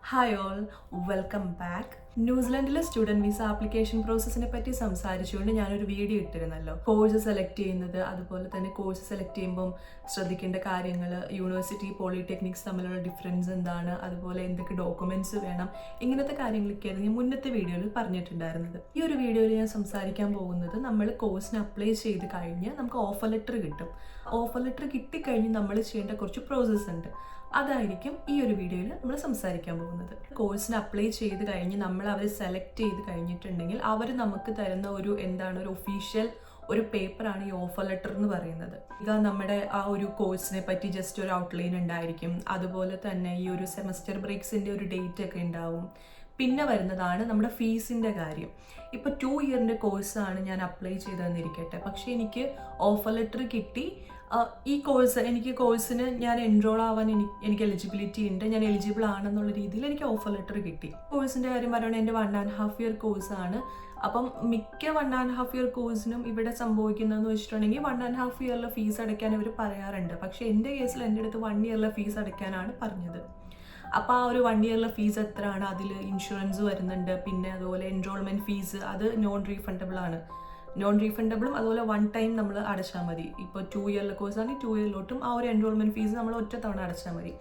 Hi all, welcome back. ന്യൂസിലൻഡിലെ student visa application പ്രോസസ്സിനെ പറ്റി സംസാരിച്ചുകൊണ്ട് ഞാനൊരു വീഡിയോ ഇട്ടിരുന്നല്ലോ. കോഴ്സ് സെലക്ട് ചെയ്യുന്നത്, അതുപോലെ തന്നെ കോഴ്സ് സെലക്ട് ചെയ്യുമ്പം ശ്രദ്ധിക്കേണ്ട കാര്യങ്ങൾ, യൂണിവേഴ്സിറ്റി പോളിടെക്നിക്സ് തമ്മിലുള്ള ഡിഫറൻസ് എന്താണ്, അതുപോലെ എന്തൊക്കെ ഡോക്യുമെന്റ്സ് വേണം, ഇങ്ങനത്തെ കാര്യങ്ങളൊക്കെയാണ് ഞാൻ മുന്നത്തെ വീഡിയോയിൽ പറഞ്ഞിട്ടുണ്ടായിരുന്നത്. ഈ ഒരു വീഡിയോയിൽ ഞാൻ സംസാരിക്കാൻ പോകുന്നത് നമ്മൾ കോഴ്സിന് അപ്ലൈ ചെയ്ത് കഴിഞ്ഞ് നമുക്ക് ഓഫർ ലെറ്റർ കിട്ടും. ഓഫർ ലെറ്റർ കിട്ടിക്കഴിഞ്ഞ് നമ്മൾ ചെയ്യേണ്ട കുറച്ച് പ്രോസസ്സ് ഉണ്ട്. അതായിരിക്കും ഈ ഒരു വീഡിയോയിൽ നമ്മൾ സംസാരിക്കാൻ പോകുന്നത്. കോഴ്സിന് അപ്ലൈ ചെയ്ത് കഴിഞ്ഞ് നമ്മൾ അവർ സെലക്ട് ചെയ്ത് കഴിഞ്ഞിട്ടുണ്ടെങ്കിൽ അവർ നമുക്ക് തരുന്ന ഒരു ഒഫീഷ്യൽ ഒരു പേപ്പറാണ് ഈ ഓഫർ ലെറ്റർ എന്ന് പറയുന്നത്. ഇത് നമ്മുടെ ആ ഒരു കോഴ്സിനെ പറ്റി ജസ്റ്റ് ഒരു ഔട്ട്ലൈൻ ഉണ്ടായിരിക്കും. അതുപോലെ തന്നെ ഈ ഒരു സെമസ്റ്റർ ബ്രേക്സിൻ്റെ ഒരു ഡേറ്റ് ഒക്കെ ഉണ്ടാവും. പിന്നെ വരുന്നതാണ് നമ്മുടെ ഫീസിൻ്റെ കാര്യം. ഇപ്പോൾ 2 ഇയറിൻ്റെ കോഴ്സാണ് ഞാൻ അപ്ലൈ ചെയ്തതെന്നിരിക്കട്ടെ, പക്ഷേ എനിക്ക് ഓഫർ ലെറ്റർ കിട്ടി. ഈ കോഴ്സിന് ഞാൻ എൻറോൾ ആവാൻ എനിക്ക് എലിജിബിലിറ്റി ഉണ്ട്, ഞാൻ എലിജിബിൾ ആണെന്നുള്ള രീതിയിൽ എനിക്ക് ഓഫർ ലെറ്റർ കിട്ടി. കോഴ്സിൻ്റെ കാര്യം പറയുകയാണെങ്കിൽ എൻ്റെ 1.5 ഇയർ കോഴ്സാണ്. അപ്പം മിക്ക 1.5 ഇയർ കോഴ്സിനും ഇവിടെ സംഭവിക്കുന്നതെന്ന് വെച്ചിട്ടുണ്ടെങ്കിൽ 1.5 ഇയറിലെ ഫീസ് അടയ്ക്കാൻ ഇവർ പറയാറുണ്ട്. പക്ഷേ എൻ്റെ കേസിൽ എൻ്റെ അടുത്ത് 1 ഇയറിലെ ഫീസ് അടയ്ക്കാനാണ് പറഞ്ഞത്. അപ്പോൾ ആ ഒരു 1 ഇയറിലെ ഫീസ് എത്രയാണ്, അതിൽ ഇൻഷുറൻസ് വരുന്നുണ്ട്, പിന്നെ അതുപോലെ എൻറോൾമെൻറ്റ് ഫീസ് അത് നോൺ റീഫണ്ടബിൾ ആണ്. നോൺ റീഫണ്ടബിളും അതുപോലെ 1 ടൈം നമ്മൾ അടച്ചാൽ മതി. ഇപ്പോൾ 2 ഇയറിലെ കോഴ്സാണെങ്കിൽ 2 ഇയറിലോട്ടും ആ ഒരു എൻറോൾമെൻറ്റ് ഫീസ് നമ്മൾ ഒറ്റ തവണ അടച്ചാൽ മതി.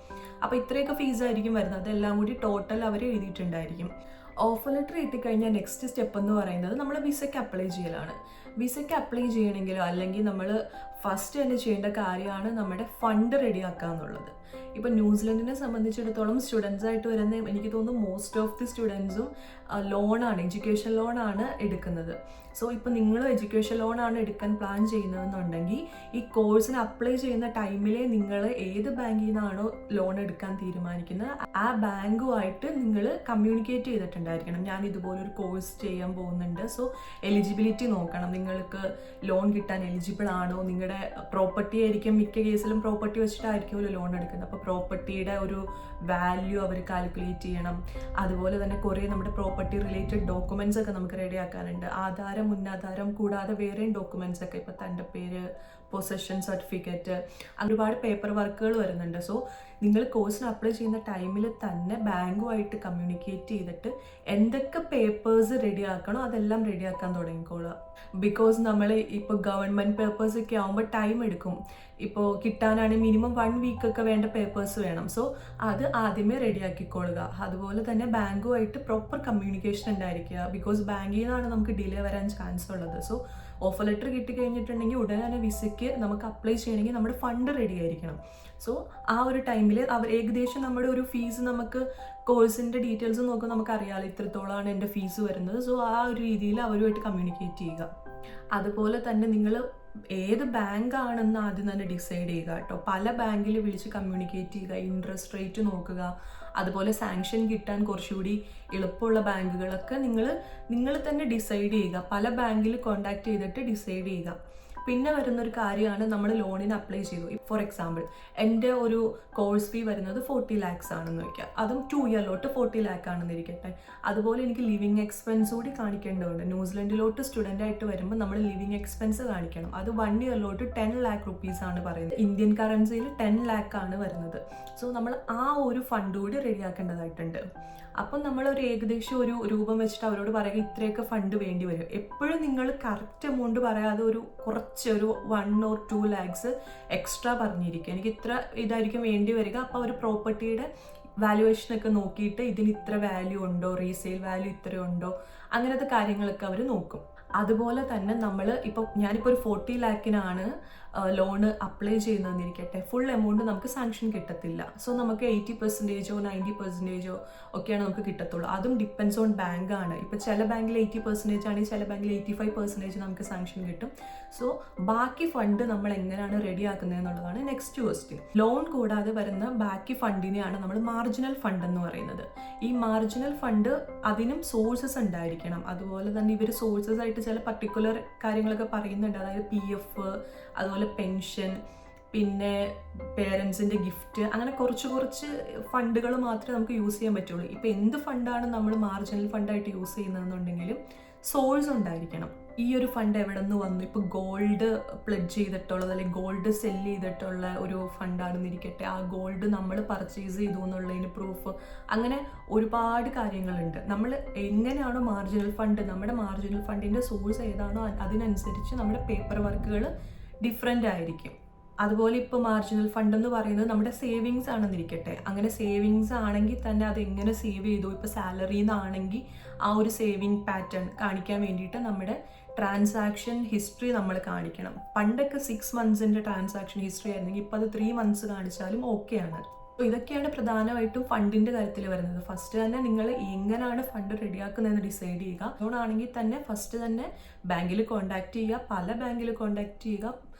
അപ്പോൾ ഇത്രയൊക്കെ ഫീസ് ആയിരിക്കും വരുന്നത്. അതെല്ലാം കൂടി ടോട്ടൽ അവർ എഴുതിയിട്ടുണ്ടായിരിക്കും. ഓഫർ ലെറ്റർ കിട്ടിക്കഴിഞ്ഞാൽ നെക്സ്റ്റ് സ്റ്റെപ്പ് എന്ന് പറയുന്നത് നമ്മൾ വിസയ്ക്ക് അപ്ലൈ ചെയ്യലാണ്. വിസയ്ക്ക് അപ്ലൈ ചെയ്യണമെങ്കിലോ അല്ലെങ്കിൽ നമ്മൾ ഫസ്റ്റ് തന്നെ ചെയ്യേണ്ട കാര്യമാണ് നമ്മുടെ ഫണ്ട് റെഡിയാക്കുക എന്നുള്ളത്. ഇപ്പം ന്യൂസിലൻഡിനെ സംബന്ധിച്ചിടത്തോളം സ്റ്റുഡൻസ് ആയിട്ട് വരുന്ന എനിക്ക് തോന്നുന്നു മോസ്റ്റ് ഓഫ് ദി സ്റ്റുഡൻസും ലോണാണ്, എഡ്യൂക്കേഷൻ ലോണാണ് എടുക്കുന്നത്. സോ ഇപ്പം നിങ്ങൾ എഡ്യൂക്കേഷൻ ലോണാണ് എടുക്കാൻ പ്ലാൻ ചെയ്യുന്നതെന്നുണ്ടെങ്കിൽ ഈ കോഴ്സിന് അപ്ലൈ ചെയ്യുന്ന ടൈമിലെ നിങ്ങൾ ഏത് ബാങ്കിൽ നിന്നാണോ ലോൺ എടുക്കാൻ തീരുമാനിക്കുന്നത് ആ ബാങ്കുമായിട്ട് നിങ്ങൾ കമ്മ്യൂണിക്കേറ്റ് ചെയ്തിട്ടുണ്ടായിരിക്കണം. ഞാൻ ഇതുപോലൊരു കോഴ്സ് ചെയ്യാൻ പോകുന്നുണ്ട്, സോ എലിജിബിലിറ്റി നോക്കണം, നിങ്ങൾക്ക് ലോൺ കിട്ടാൻ എലിജിബിൾ ആണോ, നിങ്ങളുടെ പ്രോപ്പർട്ടി ആയിരിക്കും, മിക്ക കേസിലും പ്രോപ്പർട്ടി വെച്ചിട്ടായിരിക്കുമല്ലോ ലോൺ എടുക്കുന്നത്. അപ്പോൾ പ്രോപ്പർട്ടിയുടെ ഒരു വാല്യൂ അവർ കാൽക്കുലേറ്റ് ചെയ്യണം. അതുപോലെ തന്നെ കുറേ നമ്മുടെ പ്രോപ്പർട്ടി റിലേറ്റഡ് ഡോക്യുമെന്റ്സ് ഒക്കെ നമുക്ക് റെഡിയാക്കാനുണ്ട്. ആധാരം, മുന്നാധാരം കൂടാതെ വേറെയും ഡോക്യുമെന്റ്സ് ഒക്കെ, ഇപ്പോൾ തൻ്റെ പേര്, പൊസഷൻ സർട്ടിഫിക്കറ്റ്, ഒരുപാട് പേപ്പർ വർക്കുകൾ വരുന്നുണ്ട്. സോ നിങ്ങൾ കോഴ്സിന് അപ്ലൈ ചെയ്യുന്ന ടൈമിൽ തന്നെ ബാങ്കുമായിട്ട് കമ്മ്യൂണിക്കേറ്റ് ചെയ്തിട്ട് എന്തൊക്കെ പേപ്പേഴ്സ് റെഡിയാക്കണോ അതെല്ലാം റെഡിയാക്കാൻ തുടങ്ങിക്കോളുക. ബിക്കോസ് നമ്മൾ ഇപ്പോൾ ഗവൺമെൻറ് പേപ്പേഴ്സ് ഒക്കെ ആകുമ്പോൾ ടൈം എടുക്കും. ഇപ്പോൾ കിട്ടാനാണെങ്കിൽ മിനിമം 1 വീക്കൊക്കെ വേണ്ട പേപ്പേഴ്സ് വേണം. സോ അത് ആദ്യമേ റെഡിയാക്കിക്കൊള്ളുക. അതുപോലെ തന്നെ ബാങ്കുമായിട്ട് പ്രോപ്പർ കമ്മ്യൂണിക്കേഷൻ ഉണ്ടായിരിക്കുക. ബിക്കോസ് ബാങ്കിൽ നിന്നാണ് നമുക്ക് ഡിലേ വരാൻ ചാൻസ് ഉള്ളത്. സോ ഓഫർ ലെറ്റർ കിട്ടിക്കഴിഞ്ഞിട്ടുണ്ടെങ്കിൽ ഉടനെ തന്നെ വിസയ്ക്ക് നമുക്ക് അപ്ലൈ ചെയ്യണമെങ്കിൽ നമ്മുടെ ഫണ്ട് റെഡി ആയിരിക്കണം. സോ ആ ഒരു ടൈമിൽ അവർ ഏകദേശം നമ്മുടെ ഒരു ഫീസ്, നമുക്ക് കോഴ്സിൻ്റെ ഡീറ്റെയിൽസ് നോക്കുമ്പോൾ നമുക്കറിയാമല്ലോ ഇത്രത്തോളമാണ് എൻ്റെ ഫീസ് വരുന്നത്. സോ ആ ഒരു രീതിയിൽ അവരുമായിട്ട് കമ്മ്യൂണിക്കേറ്റ് ചെയ്യുക. അതുപോലെ തന്നെ നിങ്ങൾ ഏത് ബാങ്ക് ആണെന്ന് ആദ്യം തന്നെ ഡിസൈഡ് ചെയ്യുക കേട്ടോ. പല ബാങ്കിൽ വിളിച്ച് കമ്മ്യൂണിക്കേറ്റ് ചെയ്യുക, ഇൻട്രസ്റ്റ് റേറ്റ് നോക്കുക, അതുപോലെ സാങ്ഷൻ കിട്ടാൻ കുറച്ചുകൂടി എളുപ്പമുള്ള ബാങ്കുകളൊക്കെ നിങ്ങൾ തന്നെ ഡിസൈഡ് ചെയ്യുക. പല ബാങ്കിൽ കോൺടാക്ട് ചെയ്തിട്ട് ഡിസൈഡ് ചെയ്യുക. പിന്നെ വരുന്നൊരു കാര്യമാണ് നമ്മൾ ലോണിന് അപ്ലൈ ചെയ്തു. ഫോർ എക്സാമ്പിൾ എൻ്റെ ഒരു കോഴ്സ് ഫീ വരുന്നത് 40 lakhs ആണെന്ന് വയ്ക്കുക. അതും 2 ഇയറിലോട്ട് 40 lakh ആണെന്ന് ഇരിക്കട്ടെ. അതുപോലെ എനിക്ക് ലിവിങ് എക്സ്പെൻസ് കൂടി കാണിക്കേണ്ടതുണ്ട്. ന്യൂസിലൻഡിലോട്ട് സ്റ്റുഡൻ്റ് ആയിട്ട് വരുമ്പോൾ നമ്മൾ ലിവിങ് എക്സ്പെൻസ് കാണിക്കണം. അത് 1 ഇയറിലോട്ട് 10 lakh rupees ആണ് പറയുന്നത്. ഇന്ത്യൻ കറൻസിയിൽ 10 lakh ആണ് വരുന്നത്. സോ നമ്മൾ ആ ഒരു ഫണ്ട് കൂടി റെഡിയാക്കേണ്ടതായിട്ടുണ്ട്. അപ്പം നമ്മളൊരു ഏകദേശം ഒരു രൂപം വെച്ചിട്ട് അവരോട് പറയുക ഇത്രയൊക്കെ ഫണ്ട് വേണ്ടി വരും. എപ്പോഴും നിങ്ങൾ കറക്റ്റ് എമൗണ്ട് പറയാതെ ഒരു 1 or 2 lakhs എക്സ്ട്രാ പറഞ്ഞിരിക്കുക. എനിക്ക് ഇത്ര ഇതായിരിക്കും വേണ്ടി വരിക. അപ്പോൾ ഒരു പ്രോപ്പർട്ടിയുടെ വാല്യുവേഷനൊക്കെ നോക്കിയിട്ട് ഇതിന് ഇത്ര വാല്യൂ ഉണ്ടോ, റീസെയിൽ വാല്യൂ ഇത്ര ഉണ്ടോ, അങ്ങനത്തെ കാര്യങ്ങളൊക്കെ അവർ നോക്കും. അതുപോലെ തന്നെ ഞാനിപ്പോൾ ഒരു 40 lakhനാണ് ലോണ് അപ്ലൈ ചെയ്യുന്നതെന്നിരിക്കട്ടെ. ഫുൾ എമൗണ്ട് നമുക്ക് സാങ്ഷൻ കിട്ടത്തില്ല. സോ നമുക്ക് 80% 90% ഒക്കെയാണ് നമുക്ക് കിട്ടത്തുള്ളൂ. അതും ഡിപ്പെൻസ് ഓൺ ബാങ്കാണ്. ഇപ്പോൾ ചില ബാങ്കിൽ 80% ആണെങ്കിൽ ചില ബാങ്കിൽ 85% നമുക്ക് സാങ്ഷൻ കിട്ടും. സോ ബാക്കി ഫണ്ട് നമ്മൾ എങ്ങനെയാണ് റെഡിയാക്കുന്നത് എന്നുള്ളതാണ് നെക്സ്റ്റ് ക്വസ്റ്റ്യൻ. ലോൺ കൂടാതെ വരുന്ന ബാക്കി ഫണ്ടിനെയാണ് നമ്മൾ മാർജിനൽ ഫണ്ട് എന്ന് പറയുന്നത്. ഈ മാർജിനൽ ഫണ്ട് അതിനും സോഴ്സസ് ഉണ്ടായിരിക്കണം. അതുപോലെ തന്നെ ഇവർ സോഴ്സസ് ആയിട്ട് ചില പർട്ടിക്കുലർ കാര്യങ്ങളൊക്കെ പറയുന്നുണ്ട്. അതായത് PF, അതുപോലെ പെൻഷൻ, പിന്നെ പേരൻസിൻ്റെ ഗിഫ്റ്റ്, അങ്ങനെ കുറച്ച് ഫണ്ടുകൾ മാത്രമേ നമുക്ക് യൂസ് ചെയ്യാൻ പറ്റുള്ളൂ. ഇപ്പോൾ എന്ത് ഫണ്ടാണ് നമ്മൾ മാർജിനൽ ഫണ്ടായിട്ട് യൂസ് ചെയ്യുന്നതെന്നുണ്ടെങ്കിലും സോഴ്സ് ഉണ്ടായിരിക്കണം. ഈ ഒരു ഫണ്ട് എവിടെ നിന്ന് വന്നു, ഇപ്പോൾ ഗോൾഡ് പ്ലെഡ്ജ് ചെയ്തിട്ടുള്ളത് അല്ലെങ്കിൽ ഗോൾഡ് സെല്ല് ചെയ്തിട്ടുള്ള ഒരു ഫണ്ടാണെന്നിരിക്കട്ടെ, ആ ഗോൾഡ് നമ്മൾ പർച്ചേസ് ചെയ്തു എന്നുള്ളതിന് പ്രൂഫ്, അങ്ങനെ ഒരുപാട് കാര്യങ്ങളുണ്ട്. നമ്മൾ എങ്ങനെയാണോ മാർജിനൽ ഫണ്ട്, നമ്മുടെ മാർജിനൽ ഫണ്ടിൻ്റെ സോഴ്സ് ഏതാണോ അതിനനുസരിച്ച് നമ്മുടെ പേപ്പർ വർക്കുകൾ ഡിഫറെൻ്റ് ആയിരിക്കും. അതുപോലെ ഇപ്പോൾ മാർജിനൽ ഫണ്ട് എന്ന് പറയുന്നത് നമ്മുടെ സേവിങ്സ് ആണെന്നിരിക്കട്ടെ, അങ്ങനെ സേവിങ്സ് ആണെങ്കിൽ തന്നെ അത് എങ്ങനെ സേവ് ചെയ്തു, ഇപ്പോൾ സാലറിയിൽ നിന്നാണെങ്കിൽ ആ ഒരു സേവിങ് പാറ്റേൺ കാണിക്കാൻ വേണ്ടിയിട്ട് നമ്മുടെ ട്രാൻസാക്ഷൻ ഹിസ്റ്ററി നമ്മൾ കാണിക്കണം. പണ്ടൊക്കെ 6 months ട്രാൻസാക്ഷൻ ഹിസ്റ്ററി ആയിരുന്നെങ്കിൽ ഇപ്പോൾ അത് 3 months കാണിച്ചാലും ഓക്കെയാണ്. അപ്പോൾ ഇതൊക്കെയാണ് പ്രധാനമായിട്ടും ഫണ്ടിൻ്റെ കാര്യത്തിൽ വരുന്നത്. ഫസ്റ്റ് തന്നെ നിങ്ങൾ എങ്ങനെയാണ് ഫണ്ട് റെഡിയാക്കുന്നതെന്ന് ഡിസൈഡ് ചെയ്യുക. അതുകൊണ്ടാണെങ്കിൽ തന്നെ ഫസ്റ്റ് തന്നെ ബാങ്കിൽ കോൺടാക്ട് ചെയ്യുക, പല ബാങ്കിൽ കോൺടാക്ട് ചെയ്യുക.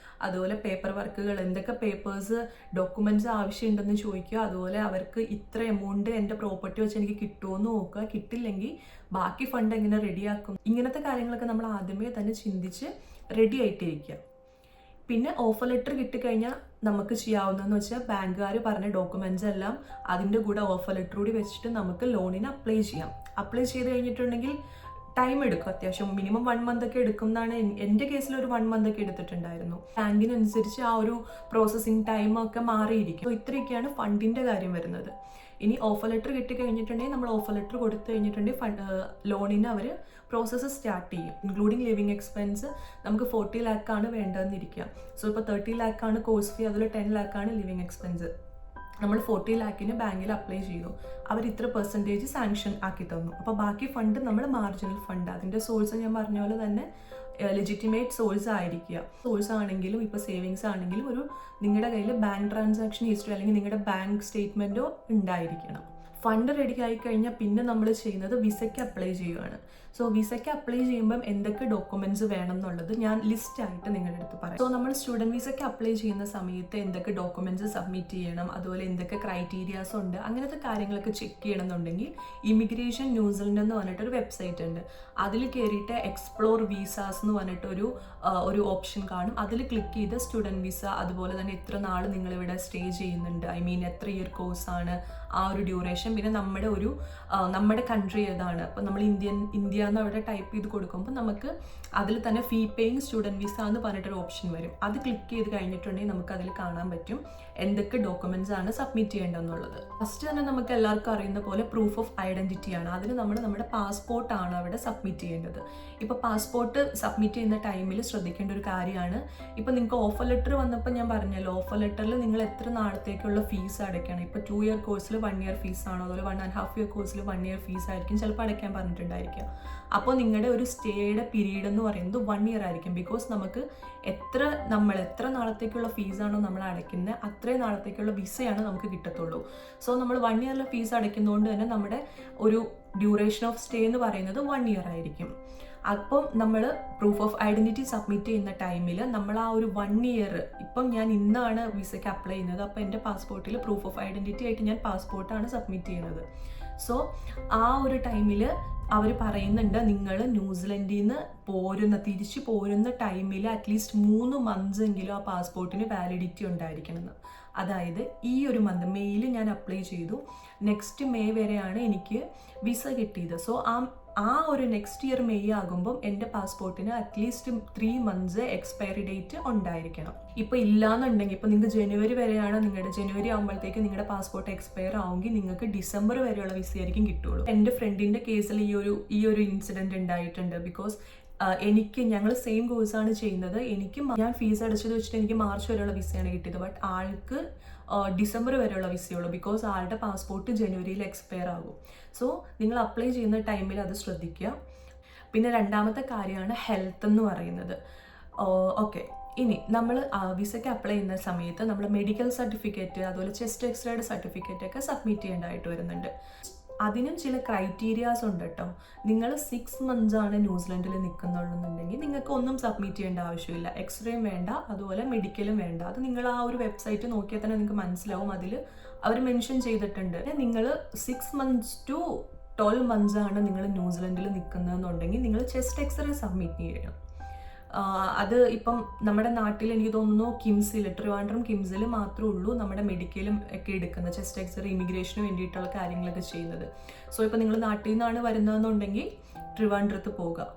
അതുപോലെ പേപ്പർ വർക്കുകൾ, എന്തൊക്കെ പേപ്പേഴ്സ് ഡോക്യുമെൻറ്റ്സ് ആവശ്യമുണ്ടെന്ന് ചോദിക്കുക. അതുപോലെ അവർക്ക് ഇത്ര എമൗണ്ട് എൻ്റെ പ്രോപ്പർട്ടി വെച്ച് എനിക്ക് കിട്ടുമെന്ന് നോക്കുക. കിട്ടില്ലെങ്കിൽ ബാക്കി ഫണ്ട് എങ്ങനെ റെഡിയാക്കും, ഇങ്ങനത്തെ കാര്യങ്ങളൊക്കെ നമ്മൾ ആദ്യമേ തന്നെ ചിന്തിച്ച് റെഡി ആയിട്ടിരിക്കുക. പിന്നെ ഓഫർ ലെറ്റർ കിട്ടിക്കഴിഞ്ഞാൽ നമുക്ക് ചെയ്യാവുന്നതെന്ന് വെച്ചാൽ ബാങ്കുകാർ പറഞ്ഞ ഡോക്യുമെൻറ്റ്സ് എല്ലാം അതിൻ്റെ കൂടെ ഓഫർ ലെറ്റർ കൂടി വെച്ചിട്ട് നമുക്ക് ലോണിന് അപ്ലൈ ചെയ്യാം. അപ്ലൈ ചെയ്ത് കഴിഞ്ഞിട്ടുണ്ടെങ്കിൽ ടൈം എടുക്കും, അത്യാവശ്യം മിനിമം 1 month ഒക്കെ എടുക്കും എന്നാണ് എൻ്റെ കേസിൽ. ഒരു 1 month ഒക്കെ എടുത്തിട്ടുണ്ടായിരുന്നു. ബാങ്കിനനുസരിച്ച് ആ ഒരു പ്രോസസ്സിങ് ടൈമൊക്കെ മാറിയിരിക്കും. ഇത്രയൊക്കെയാണ് ഫണ്ടിൻ്റെ കാര്യം വരുന്നത്. ഇനി ഓഫർ ലെറ്റർ കിട്ടിക്കഴിഞ്ഞിട്ടുണ്ടെങ്കിൽ നമ്മൾ ഓഫർ ലെറ്റർ കൊടുത്തു കഴിഞ്ഞിട്ടുണ്ടെങ്കിൽ ലോണിന് അവർ പ്രോസസ്സ് സ്റ്റാർട്ട് ചെയ്യും. ഇൻക്ലൂഡിങ് ലിവിങ് എക്സ്പെൻസ് നമുക്ക് 40 lakh ആണ് വേണ്ടതെന്നിരിക്കുക. സോ ഇപ്പോൾ 30 lakh ആണ് കോഴ്സ് ഫീ, അതുപോലെ 10 lakh ആണ് ലിവിങ് എക്സ്പെൻസ്. നമ്മൾ 40 lakhന് ബാങ്കിൽ അപ്ലൈ ചെയ്തു, അവർ ഇത്ര പെർസെൻറ്റേജ് സാങ്ഷൻ ആക്കി തന്നു. അപ്പോൾ ബാക്കി ഫണ്ട് നമ്മൾ മാർജിനൽ ഫണ്ട്, അതിൻ്റെ സോഴ്സ് ഞാൻ പറഞ്ഞ പോലെ തന്നെ ലെജിറ്റിമേറ്റ് സോഴ്സ് ആയിരിക്കുക. സോഴ്സ് ആണെങ്കിലും ഇപ്പോൾ സേവിങ്സ് ആണെങ്കിലും ഒരു നിങ്ങളുടെ കയ്യിൽ ബാങ്ക് ട്രാൻസാക്ഷൻ ഹിസ്റ്ററി അല്ലെങ്കിൽ നിങ്ങളുടെ ബാങ്ക് സ്റ്റേറ്റ്മെൻറ്റോ ഉണ്ടായിരിക്കണം. ഫണ്ട് റെഡി ആയി കഴിഞ്ഞാൽ പിന്നെ നമ്മൾ ചെയ്യുന്നത് വിസയ്ക്ക് അപ്ലൈ ചെയ്യുകയാണ്. സോ വിസയ്ക്ക് അപ്ലൈ ചെയ്യുമ്പം എന്തൊക്കെ ഡോക്യുമെൻറ്റ്സ് വേണം എന്നുള്ളത് ഞാൻ ലിസ്റ്റ് ആയിട്ട് നിങ്ങളുടെ അടുത്ത് പറയാം. സോ നമ്മൾ സ്റ്റുഡൻറ്റ് വിസയ്ക്ക് അപ്ലൈ ചെയ്യുന്ന സമയത്ത് എന്തൊക്കെ ഡോക്യുമെൻറ്റ്സ് സബ്മിറ്റ് ചെയ്യണം, അതുപോലെ എന്തൊക്കെ ക്രൈറ്റീരിയാസ് ഉണ്ട്, അങ്ങനത്തെ കാര്യങ്ങളൊക്കെ ചെക്ക് ചെയ്യണമെന്നുണ്ടെങ്കിൽ ഇമിഗ്രേഷൻ ന്യൂസിലൻഡ് എന്ന് പറഞ്ഞിട്ടൊരു വെബ്സൈറ്റ് ഉണ്ട്. അതിൽ കയറിയിട്ട് എക്സ്പ്ലോർ വിസാസ് എന്ന് പറഞ്ഞിട്ടൊരു ഓപ്ഷൻ കാണും. അതിൽ ക്ലിക്ക് ചെയ്ത് സ്റ്റുഡൻറ്റ് വിസ, അതുപോലെ തന്നെ എത്ര നാൾ നിങ്ങളിവിടെ സ്റ്റേ ചെയ്യുന്നുണ്ട്, ഐ മീൻ എത്ര ഇയർ കോഴ്സാണ്, ആ ഒരു ഡ്യൂറേഷൻ, പിന്നെ നമ്മുടെ കൺട്രി ഏതാണ്. അപ്പോൾ നമ്മൾ ഇന്ത്യ എന്ന് അവിടെ ടൈപ്പ് ചെയ്ത് കൊടുക്കുമ്പോൾ നമുക്ക് അതിൽ തന്നെ ഫീ പേയിങ് സ്റ്റുഡൻറ്റ് വിസ എന്ന് പറഞ്ഞിട്ടൊരു ഓപ്ഷൻ വരും. അത് ക്ലിക്ക് ചെയ്ത് കഴിഞ്ഞിട്ടുണ്ടെങ്കിൽ നമുക്ക് അതിൽ കാണാൻ പറ്റും എന്തൊക്കെ ഡോക്യുമെൻറ്റ്സ് ആണ് സബ്മിറ്റ് ചെയ്യേണ്ടതെന്നുള്ളത്. ഫസ്റ്റ് തന്നെ നമുക്ക് എല്ലാവർക്കും അറിയുന്ന പോലെ പ്രൂഫ് ഓഫ് ഐഡൻറ്റിറ്റി ആണ്. അതിന് നമ്മൾ നമ്മുടെ പാസ്പോർട്ടാണ് അവിടെ സബ്മിറ്റ് ചെയ്യേണ്ടത്. ഇപ്പോൾ പാസ്പോർട്ട് സബ്മിറ്റ് ചെയ്യുന്ന ടൈമിൽ ശ്രദ്ധിക്കേണ്ട ഒരു കാര്യമാണ്, ഇപ്പോൾ നിങ്ങൾക്ക് ഓഫർ ലെറ്റർ വന്നപ്പോൾ ഞാൻ പറഞ്ഞല്ലോ, ഓഫർ ലെറ്ററിൽ നിങ്ങൾ എത്ര നാളത്തേക്കുള്ള ഫീസ് അടയ്ക്കണം. ഇപ്പോൾ 2 year കോഴ്സിൽ 1 year ഫീസാണോ, അതുപോലെ 1.5 year കോഴ്സിൽ 1 year ഫീസ് ആയിരിക്കും ചിലപ്പോൾ അടയ്ക്കാൻ പറഞ്ഞിട്ടുണ്ടായിരിക്കുക. അപ്പോൾ നിങ്ങളുടെ ഒരു സ്റ്റേയുടെ പീരീഡ് എന്ന് പറയുന്നത് 1 year ആയിരിക്കും. ബിക്കോസ് നമുക്ക് എത്ര നാളത്തേക്കുള്ള ഫീസാണോ നമ്മൾ അടയ്ക്കുന്നത് അത്രയും നാളത്തേക്കുള്ള വിസയാണ് നമുക്ക് കിട്ടത്തുള്ളൂ. സോ നമ്മൾ 1 year ഫീസ് അടയ്ക്കുന്നതുകൊണ്ട് തന്നെ നമ്മുടെ ഒരു ഡ്യൂറേഷൻ ഓഫ് സ്റ്റേ എന്ന് പറയുന്നത് 1 year ആയിരിക്കും. അപ്പം നമ്മൾ പ്രൂഫ് ഓഫ് ഐഡൻറ്റിറ്റി സബ്മിറ്റ് ചെയ്യുന്ന ടൈമിൽ നമ്മൾ ആ ഒരു 1 year, ഇപ്പം ഞാൻ ഇന്നാണ് വിസയ്ക്ക് അപ്ലൈ ചെയ്യുന്നത്, അപ്പോൾ എൻ്റെ പാസ്പോർട്ടിൽ പ്രൂഫ് ഓഫ് ഐഡൻറ്റിറ്റി ആയിട്ട് ഞാൻ പാസ്പോർട്ടാണ് സബ്മിറ്റ് ചെയ്യുന്നത്. സോ ആ ഒരു ടൈമിൽ അവർ പറയുന്നുണ്ട് നിങ്ങൾ ന്യൂസിലൻഡിൽ നിന്ന് തിരിച്ചു പോരുന്ന ടൈമിൽ അറ്റ്ലീസ്റ്റ് 3 months എങ്കിലും ആ പാസ്പോർട്ടിന് വാലിഡിറ്റി ഉണ്ടായിരിക്കണമെന്ന്. അതായത് ഈ ഒരു മന്ത് മെയ്യിൽ ഞാൻ അപ്ലൈ ചെയ്തു, നെക്സ്റ്റ് മെയ് വരെയാണ് എനിക്ക് വിസ കിട്ടിയത്. സോ ആ ഒരു നെക്സ്റ്റ് ഇയർ മെയ് ആകുമ്പം എൻ്റെ പാസ്പോർട്ടിന് അറ്റ്ലീസ്റ്റ് 3 months എക്സ്പയറി ഡേറ്റ് ഉണ്ടായിരിക്കണം. ഇപ്പോൾ ഇല്ലാന്നുണ്ടെങ്കിൽ, ഇപ്പോൾ നിങ്ങൾക്ക് ജനുവരി വരെയാണ്, ജനുവരി ആകുമ്പോഴത്തേക്ക് നിങ്ങളുടെ പാസ്പോർട്ട് എക്സ്പയർ ആവുമെങ്കിൽ നിങ്ങൾക്ക് ഡിസംബർ വരെയുള്ള വിസയായിരിക്കും കിട്ടുള്ളൂ. എൻ്റെ ഫ്രണ്ടിൻ്റെ കേസിൽ ഈ ഒരു ഇൻസിഡൻറ്റ് ഉണ്ടായിട്ടുണ്ട്. ബിക്കോസ് ഞങ്ങൾ സെയിം കോഴ്സാണ് ചെയ്യുന്നത്. ഞാൻ ഫീസ് അടച്ചത് വെച്ചിട്ട് എനിക്ക് മാർച്ച് വരെയുള്ള വിസയാണ് കിട്ടിയത്. ബട്ട് ആൾക്ക് ഡിസംബർ വരെയുള്ള വിസയുള്ളൂ. ബിക്കോസ് ആളുടെ പാസ്പോർട്ട് ജനുവരിയിൽ എക്സ്പയർ ആകും. സോ നിങ്ങൾ അപ്ലൈ ചെയ്യുന്ന ടൈമിൽ അത് ശ്രദ്ധിക്കുക. പിന്നെ രണ്ടാമത്തെ കാര്യമാണ് ഹെൽത്ത് എന്ന് പറയുന്നത്. ഓക്കെ, ഇനി നമ്മൾ വിസയ്ക്ക് അപ്ലൈ ചെയ്യുന്ന സമയത്ത് നമ്മൾ മെഡിക്കൽ സർട്ടിഫിക്കറ്റ്, അതുപോലെ ചെസ്റ്റ് എക്സ്റേയുടെ സർട്ടിഫിക്കറ്റ് ഒക്കെ സബ്മിറ്റ് ചെയ്യേണ്ടതായിട്ട് വരുന്നുണ്ട്. അതിനും ചില ക്രൈറ്റീരിയാസ് ഉണ്ട് കേട്ടോ. നിങ്ങൾ 6 months ആണ് ന്യൂസിലൻഡിൽ നിൽക്കുന്നുണ്ടെന്നുണ്ടെങ്കിൽ നിങ്ങൾക്ക് ഒന്നും സബ്മിറ്റ് ചെയ്യേണ്ട ആവശ്യമില്ല. എക്സ്റേയും വേണ്ട, അതുപോലെ മെഡിക്കലും വേണ്ട. അത് നിങ്ങൾ ആ ഒരു വെബ്സൈറ്റ് നോക്കിയാൽ തന്നെ നിങ്ങൾക്ക് മനസ്സിലാവും. അതിൽ അവർ മെൻഷൻ ചെയ്തിട്ടുണ്ട്. നിങ്ങൾ 6 months to 12 months ആണ് നിങ്ങൾ ന്യൂസിലൻഡിൽ നിൽക്കുന്നതെന്നുണ്ടെങ്കിൽ നിങ്ങൾ ചെസ്റ്റ് എക്സ്റേ സബ്മിറ്റ് ചെയ്യണം. അത് ഇപ്പം നമ്മുടെ നാട്ടിൽ എനിക്ക് തോന്നുന്നു ട്രിവാൻഡ്രം കിംസിൽ മാത്രമേ ഉള്ളൂ നമ്മുടെ മെഡിക്കലും ഒക്കെ എടുക്കുന്നത്, ചെസ്റ്റ് എക്സ്റേ ഇമിഗ്രേഷന് വേണ്ടിയിട്ടുള്ള കാര്യങ്ങളൊക്കെ ചെയ്യുന്നത്. സോ ഇപ്പം നിങ്ങൾ നാട്ടിൽ നിന്നാണ് വരുന്നതെന്നുണ്ടെങ്കിൽ ട്രിവാൻഡ്രത്ത് പോകുക.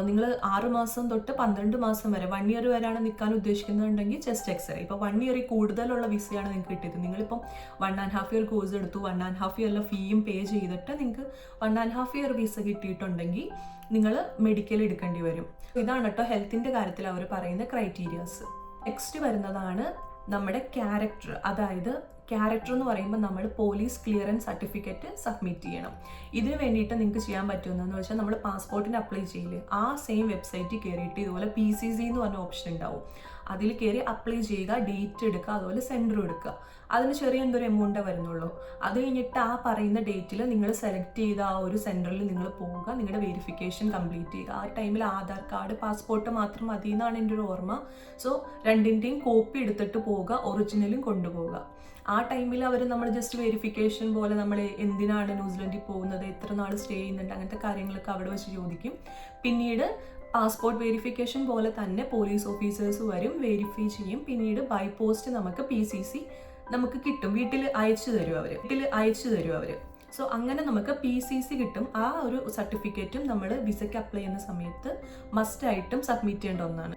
നിങ്ങൾ 6 മാസം തൊട്ട് 12 മാസം വരെ 1 ഇയർ വരെയാണ് നിൽക്കാൻ ഉദ്ദേശിക്കുന്നുണ്ടെങ്കിൽ ചെസ്റ്റ് എക്സ്റേ. ഇപ്പോൾ 1 ഇയർ കൂടുതലുള്ള വിസയാണ് നിങ്ങൾക്ക് കിട്ടിയത്. നിങ്ങളിപ്പം 1.5 ഇയർ കോഴ്സ് എടുത്തു, 1.5 ഇയറിലെ ഫീയും പേ ചെയ്തിട്ട് നിങ്ങൾക്ക് 1.5 ഇയർ വിസ കിട്ടിയിട്ടുണ്ടെങ്കിൽ നിങ്ങൾ മെഡിക്കൽ എടുക്കേണ്ടി വരും. ഇതാണ് കേട്ടോ ഹെൽത്തിൻ്റെ കാര്യത്തിൽ അവർ പറയുന്ന ക്രൈറ്റീരിയാസ്. നെക്സ്റ്റ് വരുന്നതാണ് നമ്മുടെ ക്യാരക്ടർ. അതായത് ക്യാരക്ടർ എന്ന് പറയുമ്പോൾ നമ്മൾ പോലീസ് ക്ലിയറൻസ് സർട്ടിഫിക്കറ്റ് സബ്മിറ്റ് ചെയ്യണം. ഇതിന് വേണ്ടിയിട്ട് നിങ്ങൾക്ക് ചെയ്യാൻ പറ്റുന്നതെന്ന് വെച്ചാൽ നമ്മൾ പാസ്പോർട്ടിന് അപ്ലൈ ചെയ്യില്ലേ, ആ സെയിം വെബ്സൈറ്റിൽ കയറിയിട്ട് ഇതുപോലെ PCC എന്ന് പറഞ്ഞ ഓപ്ഷൻ ഉണ്ടാവും. അതിൽ കയറി അപ്ലൈ ചെയ്യുക, ഡേറ്റ് എടുക്കുക, അതുപോലെ സെൻറ്റർ എടുക്കുക. അതിന് ചെറിയ എന്തൊരു എമൗണ്ടേ വരുന്നുള്ളൂ. അത് കഴിഞ്ഞിട്ട് ആ പറയുന്ന ഡേറ്റിൽ നിങ്ങൾ സെലക്ട് ചെയ്ത ആ ഒരു സെൻറ്ററിൽ നിങ്ങൾ പോവുക, നിങ്ങളുടെ വെരിഫിക്കേഷൻ കംപ്ലീറ്റ് ചെയ്യുക. ആ ടൈമിൽ ആധാർ കാർഡ്, പാസ്പോർട്ട് മാത്രം മതി എന്നാണ് എൻ്റെ ഒരു ഓർമ്മ. സോ രണ്ടിൻ്റെയും കോപ്പി എടുത്തിട്ട് പോവുക, ഒറിജിനലും കൊണ്ടുപോവുക. ആ ടൈമിൽ അവർ നമ്മൾ ജസ്റ്റ് വെരിഫിക്കേഷൻ പോലെ നമ്മൾ എന്തിനാണ് ന്യൂസിലൻഡിൽ പോകുന്നത്, എത്ര നാൾ സ്റ്റേ ചെയ്യുന്നുണ്ട്, അങ്ങനത്തെ കാര്യങ്ങളൊക്കെ അവിടെ വെച്ച് ചോദിക്കും. പിന്നീട് പാസ്പോർട്ട് വെരിഫിക്കേഷൻ പോലെ തന്നെ പോലീസ് ഓഫീസേഴ്സ് വരും, വെരിഫൈ ചെയ്യും. പിന്നീട് ബൈ പോസ്റ്റ് നമുക്ക് PCC നമുക്ക് കിട്ടും, വീട്ടിൽ അയച്ചു തരും അവർ. സോ അങ്ങനെ നമുക്ക് PCC കിട്ടും. ആ ഒരു സർട്ടിഫിക്കറ്റും നമ്മൾ വിസയ്ക്ക് അപ്ലൈ ചെയ്യുന്ന സമയത്ത് മസ്റ്റായിട്ടും സബ്മിറ്റ് ചെയ്യേണ്ട ഒന്നാണ്.